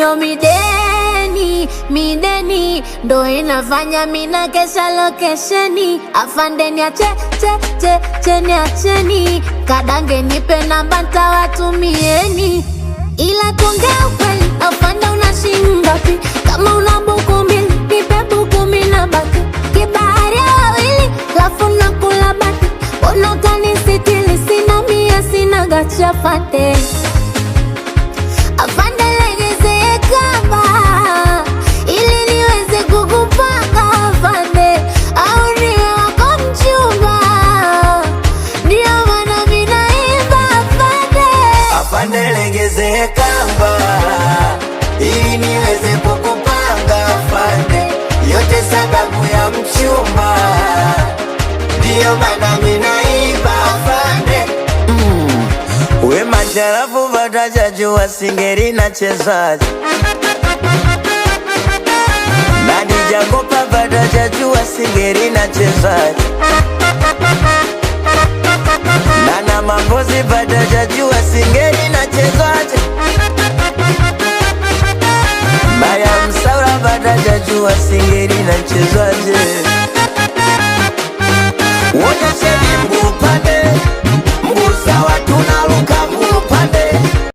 hiyo mideni ndo inafanya mina kesha lokesheni. Afande niacheni kadange nipe namba ntawatumieni. Ila tuongea ukweli, afande una shilingi ngapi? Kama una buku mbili nipe buku mbili na baki. Kibahari ya wawili lafu nakula baki. Mbona utanisitiri sina mia sina gacha afande. Afande legeze kamba ili niweze kukupanga afande. Au niwe wako mchumba ndio maana mina imba afande. Afande legeze kamba ili niweze kukupanga afande. Yote sababu ya mchumba ndio maana mina imba afande. We masharafu bataja jua singeri na chezaji. Nadi Jakopa bataja jua singeri na chezaji. Nana Mambozi bataja jua singeri